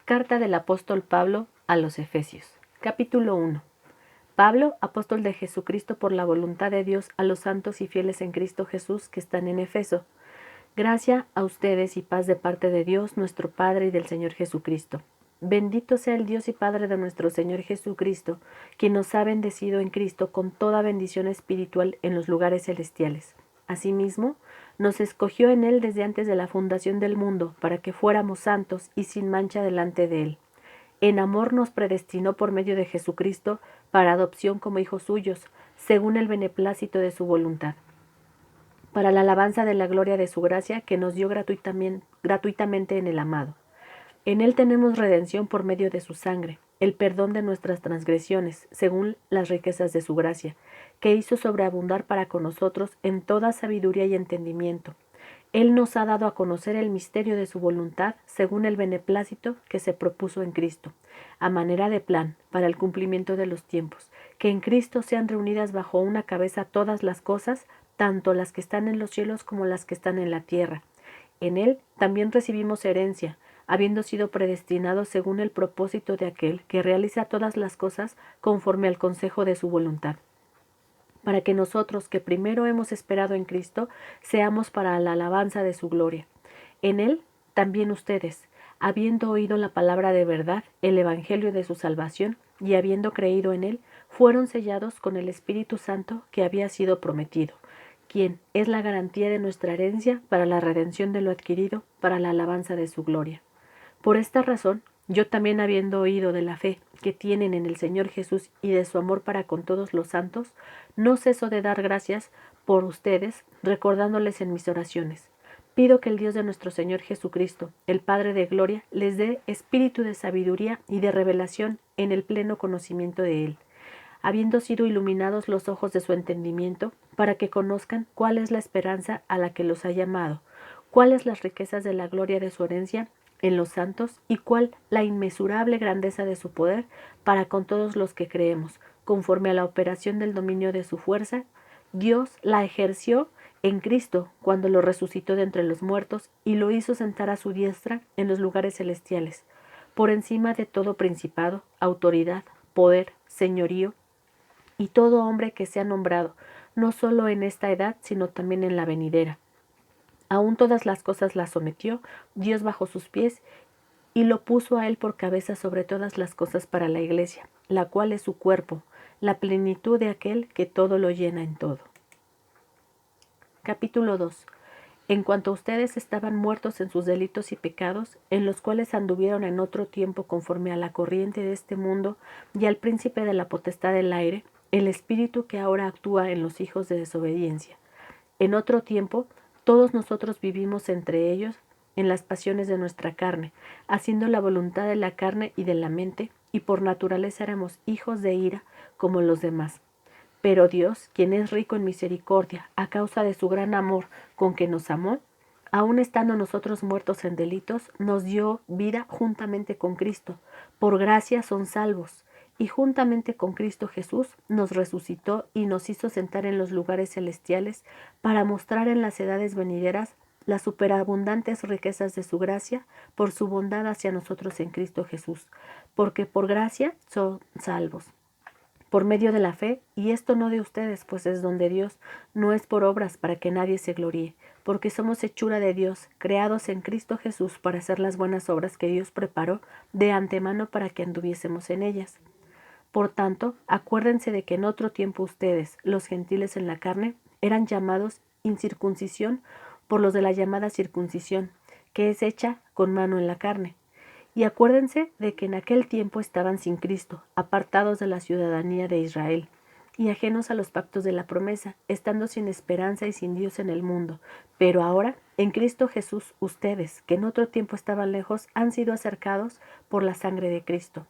Carta del apóstol Pablo a los Efesios. Capítulo 1. Pablo, apóstol de Jesucristo por la voluntad de Dios, a los santos y fieles en Cristo Jesús que están en Efeso. Gracia a ustedes y paz de parte de Dios nuestro Padre y del Señor Jesucristo. Bendito sea el Dios y Padre de nuestro Señor Jesucristo, quien nos ha bendecido en Cristo con toda bendición espiritual en los lugares celestiales. Asimismo, nos escogió en Él desde antes de la fundación del mundo, para que fuéramos santos y sin mancha delante de Él. En amor nos predestinó por medio de Jesucristo para adopción como hijos suyos, según el beneplácito de su voluntad, para la alabanza de la gloria de su gracia que nos dio gratuitamente en el amado. En Él tenemos redención por medio de su sangre, el perdón de nuestras transgresiones, según las riquezas de su gracia, que hizo sobreabundar para con nosotros en toda sabiduría y entendimiento. Él nos ha dado a conocer el misterio de su voluntad, según el beneplácito que se propuso en Cristo, a manera de plan, para el cumplimiento de los tiempos, que en Cristo sean reunidas bajo una cabeza todas las cosas, tanto las que están en los cielos como las que están en la tierra. En Él también recibimos herencia, habiendo sido predestinados según el propósito de aquel que realiza todas las cosas conforme al consejo de su voluntad, para que nosotros, que primero hemos esperado en Cristo, seamos para la alabanza de su gloria. En Él también ustedes, habiendo oído la palabra de verdad, el evangelio de su salvación, y habiendo creído en Él, fueron sellados con el Espíritu Santo que había sido prometido, quien es la garantía de nuestra herencia para la redención de lo adquirido, para la alabanza de su gloria. Por esta razón, yo también, habiendo oído de la fe que tienen en el Señor Jesús y de su amor para con todos los santos, no ceso de dar gracias por ustedes, recordándoles en mis oraciones. Pido que el Dios de nuestro Señor Jesucristo, el Padre de gloria, les dé espíritu de sabiduría y de revelación en el pleno conocimiento de Él, habiendo sido iluminados los ojos de su entendimiento, para que conozcan cuál es la esperanza a la que los ha llamado, cuáles las riquezas de la gloria de su herencia en los santos y cuál la inmesurable grandeza de su poder para con todos los que creemos, conforme a la operación del dominio de su fuerza. Dios la ejerció en Cristo cuando lo resucitó de entre los muertos y lo hizo sentar a su diestra en los lugares celestiales, por encima de todo principado, autoridad, poder, señorío y todo hombre que sea nombrado, no solo en esta edad, sino también en la venidera. Aún todas las cosas las sometió Dios bajo sus pies y lo puso a Él por cabeza sobre todas las cosas para la Iglesia, la cual es su cuerpo, la plenitud de aquel que todo lo llena en todo. Capítulo 2. En cuanto a ustedes estaban muertos en sus delitos y pecados, en los cuales anduvieron en otro tiempo conforme a la corriente de este mundo y al príncipe de la potestad del aire, el espíritu que ahora actúa en los hijos de desobediencia. En otro tiempo, todos nosotros vivimos entre ellos en las pasiones de nuestra carne, haciendo la voluntad de la carne y de la mente, y por naturaleza éramos hijos de ira como los demás. Pero Dios, quien es rico en misericordia, a causa de su gran amor con que nos amó, aun estando nosotros muertos en delitos, nos dio vida juntamente con Cristo. Por gracia son salvos. Y juntamente con Cristo Jesús nos resucitó y nos hizo sentar en los lugares celestiales para mostrar en las edades venideras las superabundantes riquezas de su gracia por su bondad hacia nosotros en Cristo Jesús, porque por gracia son salvos, por medio de la fe, y esto no de ustedes, pues es don de Dios, no es por obras para que nadie se gloríe, porque somos hechura de Dios, creados en Cristo Jesús para hacer las buenas obras que Dios preparó de antemano para que anduviésemos en ellas. Por tanto, acuérdense de que en otro tiempo ustedes, los gentiles en la carne, eran llamados incircuncisión por los de la llamada circuncisión, que es hecha con mano en la carne. Y acuérdense de que en aquel tiempo estaban sin Cristo, apartados de la ciudadanía de Israel, y ajenos a los pactos de la promesa, estando sin esperanza y sin Dios en el mundo. Pero ahora, en Cristo Jesús, ustedes, que en otro tiempo estaban lejos, han sido acercados por la sangre de Cristo,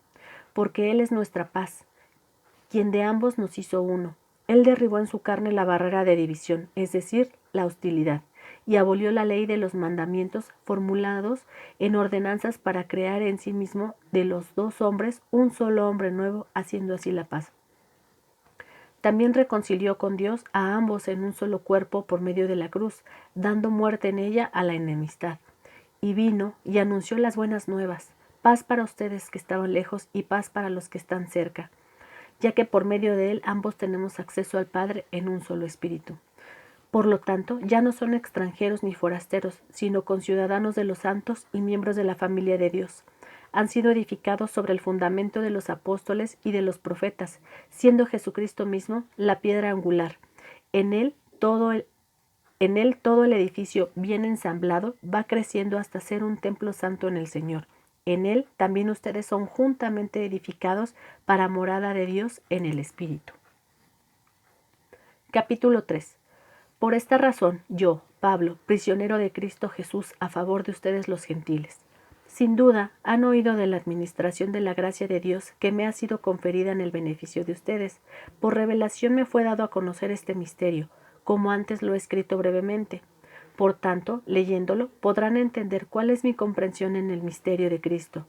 porque Él es nuestra paz, quien de ambos nos hizo uno. Él derribó en su carne la barrera de división, es decir, la hostilidad, y abolió la ley de los mandamientos formulados en ordenanzas para crear en sí mismo de los dos hombres un solo hombre nuevo, haciendo así la paz. También reconcilió con Dios a ambos en un solo cuerpo por medio de la cruz, dando muerte en ella a la enemistad. Y vino y anunció las buenas nuevas, paz para ustedes que estaban lejos y paz para los que están cerca, ya que por medio de él ambos tenemos acceso al Padre en un solo espíritu. Por lo tanto, ya no son extranjeros ni forasteros, sino conciudadanos de los santos y miembros de la familia de Dios. Han sido edificados sobre el fundamento de los apóstoles y de los profetas, siendo Jesucristo mismo la piedra angular. En él todo el edificio bien ensamblado va creciendo hasta ser un templo santo en el Señor. En él también ustedes son juntamente edificados para morada de Dios en el Espíritu. Capítulo 3. Por esta razón, yo, Pablo, prisionero de Cristo Jesús a favor de ustedes los gentiles. Sin duda, han oído de la administración de la gracia de Dios que me ha sido conferida en el beneficio de ustedes. Por revelación me fue dado a conocer este misterio, como antes lo he escrito brevemente. Por tanto, leyéndolo, podrán entender cuál es mi comprensión en el misterio de Cristo.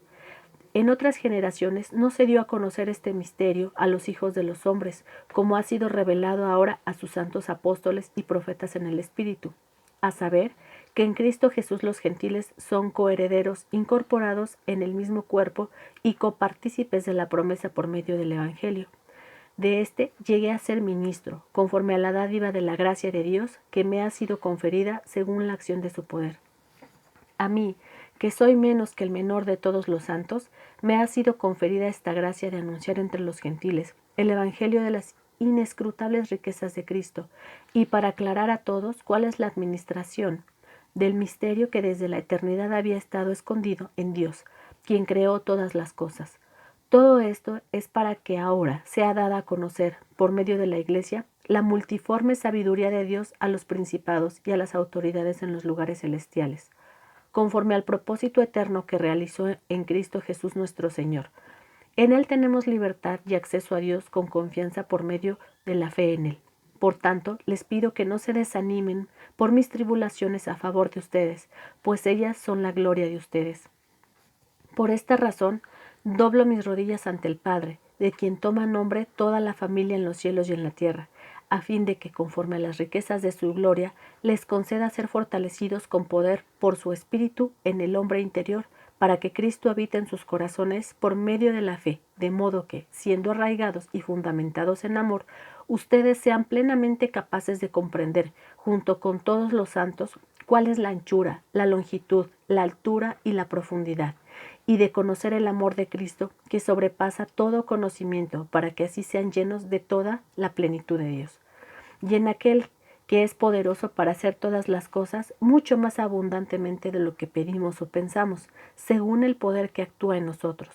En otras generaciones no se dio a conocer este misterio a los hijos de los hombres, como ha sido revelado ahora a sus santos apóstoles y profetas en el Espíritu, a saber, que en Cristo Jesús los gentiles son coherederos incorporados en el mismo cuerpo y copartícipes de la promesa por medio del Evangelio. De éste llegué a ser ministro, conforme a la dádiva de la gracia de Dios que me ha sido conferida según la acción de su poder. A mí, que soy menos que el menor de todos los santos, me ha sido conferida esta gracia de anunciar entre los gentiles el Evangelio de las inescrutables riquezas de Cristo, y para aclarar a todos cuál es la administración del misterio que desde la eternidad había estado escondido en Dios, quien creó todas las cosas. Todo esto es para que ahora sea dada a conocer, por medio de la Iglesia, la multiforme sabiduría de Dios a los principados y a las autoridades en los lugares celestiales, conforme al propósito eterno que realizó en Cristo Jesús nuestro Señor. En Él tenemos libertad y acceso a Dios con confianza por medio de la fe en Él. Por tanto, les pido que no se desanimen por mis tribulaciones a favor de ustedes, pues ellas son la gloria de ustedes. Por esta razón, doblo mis rodillas ante el Padre, de quien toma nombre toda la familia en los cielos y en la tierra, a fin de que, conforme a las riquezas de su gloria, les conceda ser fortalecidos con poder por su Espíritu en el hombre interior, para que Cristo habite en sus corazones por medio de la fe, de modo que, siendo arraigados y fundamentados en amor, ustedes sean plenamente capaces de comprender, junto con todos los santos, cuál es la anchura, la longitud, la altura y la profundidad, y de conocer el amor de Cristo, que sobrepasa todo conocimiento, para que así sean llenos de toda la plenitud de Dios. Y en aquel que es poderoso para hacer todas las cosas mucho más abundantemente de lo que pedimos o pensamos, según el poder que actúa en nosotros.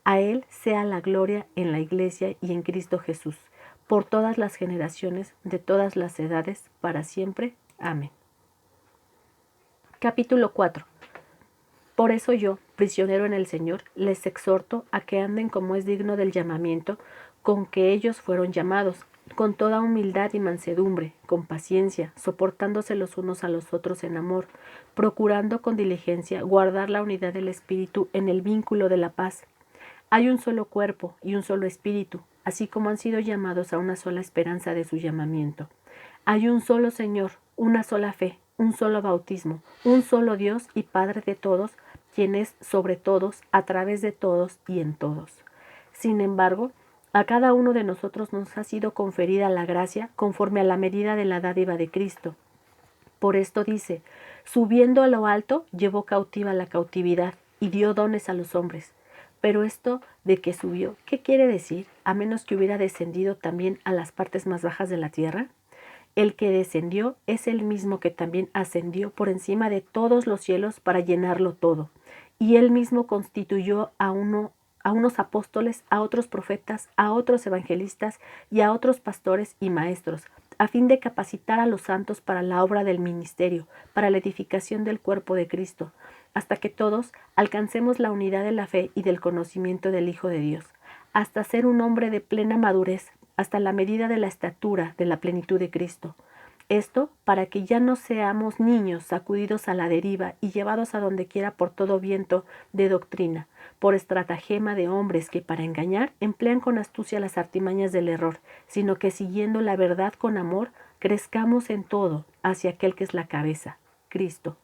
A Él sea la gloria en la Iglesia y en Cristo Jesús, por todas las generaciones, de todas las edades, para siempre. Amén. Capítulo 4. Por eso yo, prisionero en el Señor, les exhorto a que anden como es digno del llamamiento con que ellos fueron llamados, con toda humildad y mansedumbre, con paciencia, soportándose los unos a los otros en amor, procurando con diligencia guardar la unidad del Espíritu en el vínculo de la paz. Hay un solo cuerpo y un solo Espíritu, así como han sido llamados a una sola esperanza de su llamamiento. Hay un solo Señor, una sola fe, un solo bautismo, un solo Dios y Padre de todos, quien es sobre todos, a través de todos y en todos. Sin embargo, a cada uno de nosotros nos ha sido conferida la gracia conforme a la medida de la dádiva de Cristo. Por esto dice, subiendo a lo alto, llevó cautiva la cautividad y dio dones a los hombres. Pero esto de que subió, ¿qué quiere decir? A menos que hubiera descendido también a las partes más bajas de la tierra. El que descendió es el mismo que también ascendió por encima de todos los cielos para llenarlo todo. Y él mismo constituyó a unos apóstoles, a otros profetas, a otros evangelistas y a otros pastores y maestros, a fin de capacitar a los santos para la obra del ministerio, para la edificación del cuerpo de Cristo, hasta que todos alcancemos la unidad de la fe y del conocimiento del Hijo de Dios, hasta ser un hombre de plena madurez, hasta la medida de la estatura de la plenitud de Cristo. Esto para que ya no seamos niños sacudidos a la deriva y llevados a donde quiera por todo viento de doctrina, por estratagema de hombres que para engañar emplean con astucia las artimañas del error, sino que siguiendo la verdad con amor, crezcamos en todo hacia aquel que es la cabeza, Cristo.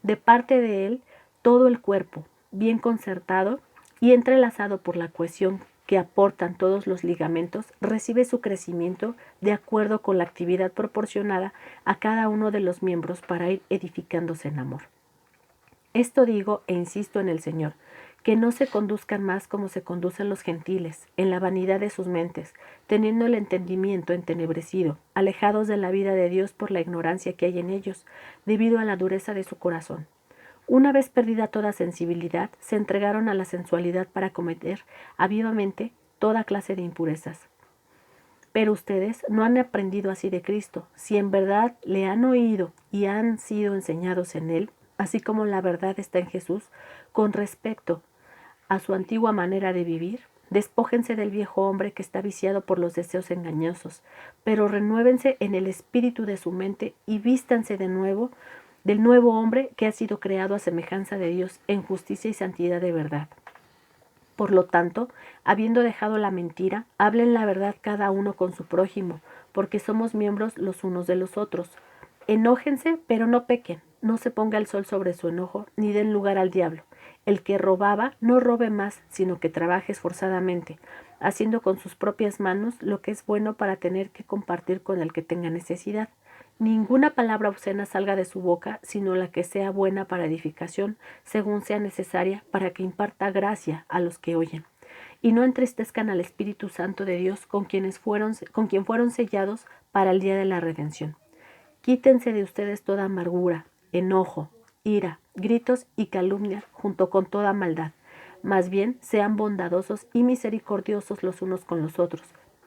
De parte de Él, todo el cuerpo, bien concertado y entrelazado por la cohesión que aportan todos los ligamentos, recibe su crecimiento de acuerdo con la actividad proporcionada a cada uno de los miembros para ir edificándose en amor. Esto digo e insisto en el Señor, que no se conduzcan más como se conducen los gentiles, en la vanidad de sus mentes, teniendo el entendimiento entenebrecido, alejados de la vida de Dios por la ignorancia que hay en ellos, debido a la dureza de su corazón. Una vez perdida toda sensibilidad, se entregaron a la sensualidad para cometer avivamente toda clase de impurezas. Pero ustedes no han aprendido así de Cristo, si en verdad le han oído y han sido enseñados en Él, así como la verdad está en Jesús, con respecto a su antigua manera de vivir, despójense del viejo hombre que está viciado por los deseos engañosos, pero renuévense en el espíritu de su mente y vístanse de nuevo del nuevo hombre que ha sido creado a semejanza de Dios en justicia y santidad de verdad. Por lo tanto, habiendo dejado la mentira, hablen la verdad cada uno con su prójimo, porque somos miembros los unos de los otros. Enójense, pero no pequen, no se ponga el sol sobre su enojo, ni den lugar al diablo. El que robaba, no robe más, sino que trabaje esforzadamente, haciendo con sus propias manos lo que es bueno para tener que compartir con el que tenga necesidad. Ninguna palabra obscena salga de su boca, sino la que sea buena para edificación, según sea necesaria, para que imparta gracia a los que oyen. Y no entristezcan al Espíritu Santo de Dios, con quien fueron sellados para el día de la redención. Quítense de ustedes toda amargura, enojo, ira, gritos y calumnia, junto con toda maldad. Más bien, sean bondadosos y misericordiosos los unos con los otros,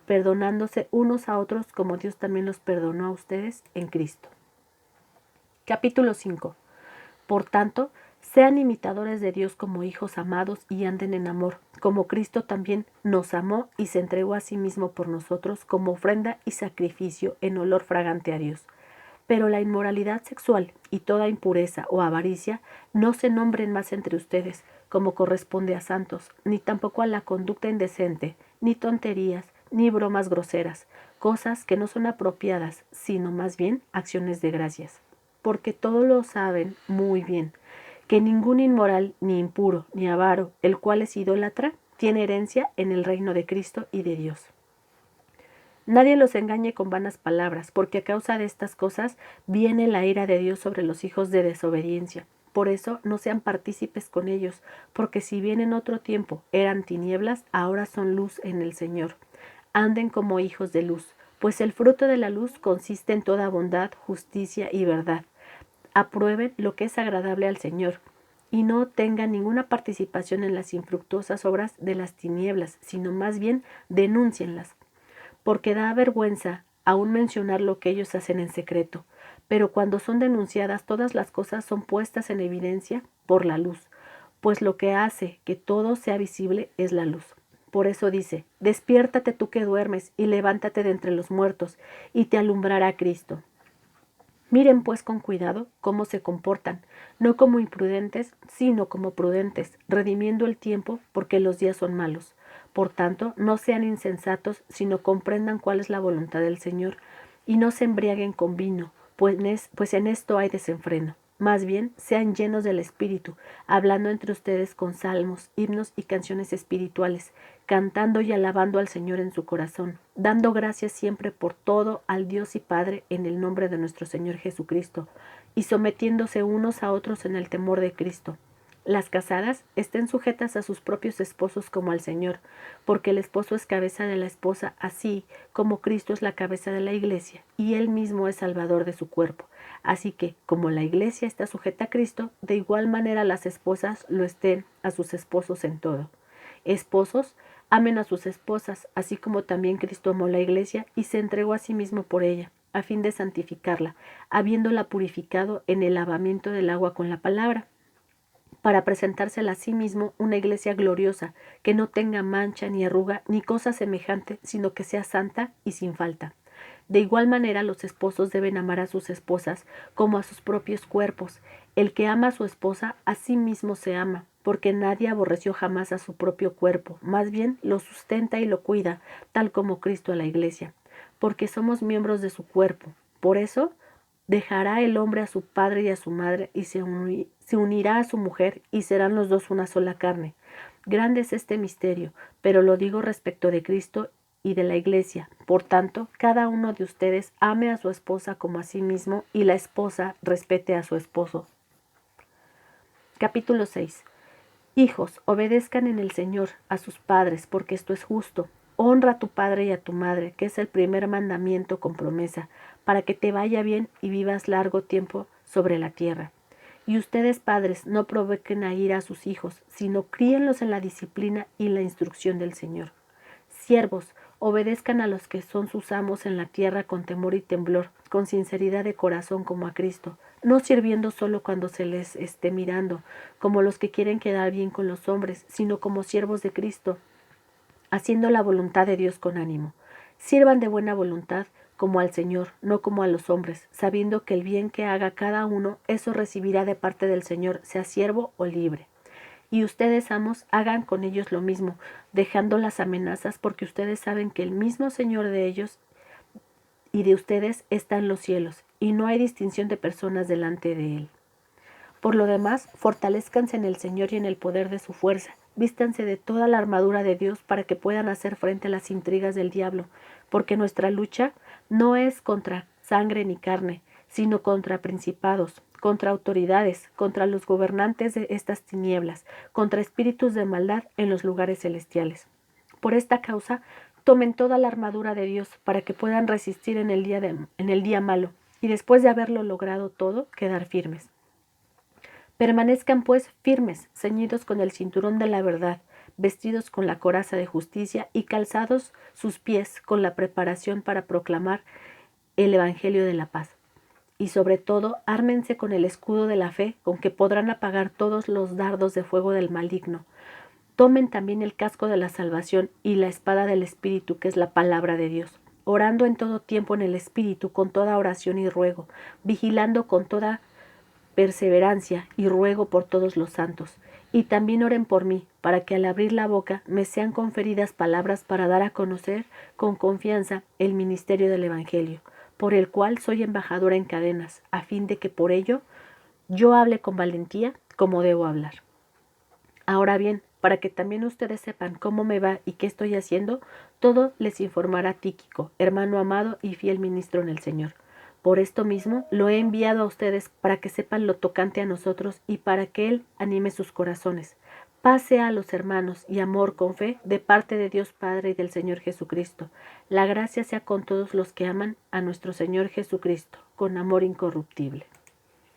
perdonándose unos a otros como Dios también los perdonó a ustedes en Cristo. Capítulo 5. Por tanto, sean imitadores de Dios como hijos amados y anden en amor, como Cristo también nos amó y se entregó a sí mismo por nosotros como ofrenda y sacrificio en olor fragante a Dios. Pero la inmoralidad sexual y toda impureza o avaricia no se nombren más entre ustedes, como corresponde a santos, ni tampoco a la conducta indecente, ni tonterías, ni bromas groseras, cosas que no son apropiadas, sino más bien acciones de gracias. Porque todos lo saben muy bien, que ningún inmoral, ni impuro, ni avaro, el cual es idólatra, tiene herencia en el reino de Cristo y de Dios. Nadie los engañe con vanas palabras, porque a causa de estas cosas viene la ira de Dios sobre los hijos de desobediencia. Por eso no sean partícipes con ellos, porque si bien en otro tiempo eran tinieblas, ahora son luz en el Señor. Anden como hijos de luz, pues el fruto de la luz consiste en toda bondad, justicia y verdad. Aprueben lo que es agradable al Señor, y no tengan ninguna participación en las infructuosas obras de las tinieblas, sino más bien denúncienlas, porque da vergüenza aún mencionar lo que ellos hacen en secreto, pero cuando son denunciadas todas las cosas son puestas en evidencia por la luz, pues lo que hace que todo sea visible es la luz. Por eso dice, despiértate tú que duermes y levántate de entre los muertos, y te alumbrará Cristo. Miren pues con cuidado cómo se comportan, no como imprudentes, sino como prudentes, redimiendo el tiempo, porque los días son malos. Por tanto, no sean insensatos, sino comprendan cuál es la voluntad del Señor, y no se embriaguen con vino, pues en esto hay desenfreno. Más bien, sean llenos del Espíritu, hablando entre ustedes con salmos, himnos y canciones espirituales, cantando y alabando al Señor en su corazón, dando gracias siempre por todo al Dios y Padre en el nombre de nuestro Señor Jesucristo, y sometiéndose unos a otros en el temor de Cristo. Las casadas estén sujetas a sus propios esposos como al Señor, porque el esposo es cabeza de la esposa, así como Cristo es la cabeza de la iglesia, y él mismo es salvador de su cuerpo. Así que, como la iglesia está sujeta a Cristo, de igual manera las esposas lo estén a sus esposos en todo. Esposos, amen a sus esposas, así como también Cristo amó la iglesia y se entregó a sí mismo por ella, a fin de santificarla, habiéndola purificado en el lavamiento del agua con la palabra, para presentársela a sí mismo una iglesia gloriosa, que no tenga mancha ni arruga ni cosa semejante, sino que sea santa y sin falta. De igual manera los esposos deben amar a sus esposas como a sus propios cuerpos. El que ama a su esposa, a sí mismo se ama, porque nadie aborreció jamás a su propio cuerpo, más bien lo sustenta y lo cuida, tal como Cristo a la iglesia, porque somos miembros de su cuerpo. Por eso, Dejará el hombre a su padre y a su madre y se unirá a su mujer y serán los dos una sola carne. Grande es este misterio, pero lo digo respecto de Cristo y de la Iglesia. Por tanto, cada uno de ustedes ame a su esposa como a sí mismo y la esposa respete a su esposo. Capítulo 6. Hijos, obedezcan en el Señor a sus padres, porque esto es justo. Honra a tu padre y a tu madre, que es el primer mandamiento con promesa, para que te vaya bien y vivas largo tiempo sobre la tierra. Y ustedes, padres, no provoquen a ira a sus hijos, sino críenlos en la disciplina y la instrucción del Señor. Siervos, obedezcan a los que son sus amos en la tierra con temor y temblor, con sinceridad de corazón como a Cristo, no sirviendo solo cuando se les esté mirando, como los que quieren quedar bien con los hombres, sino como siervos de Cristo, haciendo la voluntad de Dios con ánimo. Sirvan de buena voluntad como al Señor, no como a los hombres, sabiendo que el bien que haga cada uno, eso recibirá de parte del Señor, sea siervo o libre. Y ustedes, amos, hagan con ellos lo mismo, dejando las amenazas, porque ustedes saben que el mismo Señor de ellos y de ustedes está en los cielos, y no hay distinción de personas delante de Él. Por lo demás, fortalezcanse en el Señor y en el poder de su fuerza. Vístanse de toda la armadura de Dios para que puedan hacer frente a las intrigas del diablo, porque nuestra lucha no es contra sangre ni carne, sino contra principados, contra autoridades, contra los gobernantes de estas tinieblas, contra espíritus de maldad en los lugares celestiales. Por esta causa, tomen toda la armadura de Dios para que puedan resistir en el día malo, y después de haberlo logrado todo, quedar firmes. Permanezcan pues firmes, ceñidos con el cinturón de la verdad, vestidos con la coraza de justicia y calzados sus pies con la preparación para proclamar el Evangelio de la paz. Y sobre todo, ármense con el escudo de la fe, con que podrán apagar todos los dardos de fuego del maligno. Tomen también el casco de la salvación y la espada del Espíritu, que es la palabra de Dios, orando en todo tiempo en el Espíritu, con toda oración y ruego, vigilando con toda perseverancia y ruego por todos los santos. Y también oren por mí, para que al abrir la boca me sean conferidas palabras para dar a conocer con confianza el ministerio del Evangelio, por el cual soy embajadora en cadenas, a fin de que por ello yo hable con valentía como debo hablar. Ahora bien, para que también ustedes sepan cómo me va y qué estoy haciendo, todo les informará Tíquico, hermano amado y fiel ministro en el Señor. Por esto mismo lo he enviado a ustedes para que sepan lo tocante a nosotros y para que Él anime sus corazones. Paz sea a los hermanos y amor con fe de parte de Dios Padre y del Señor Jesucristo. La gracia sea con todos los que aman a nuestro Señor Jesucristo, con amor incorruptible.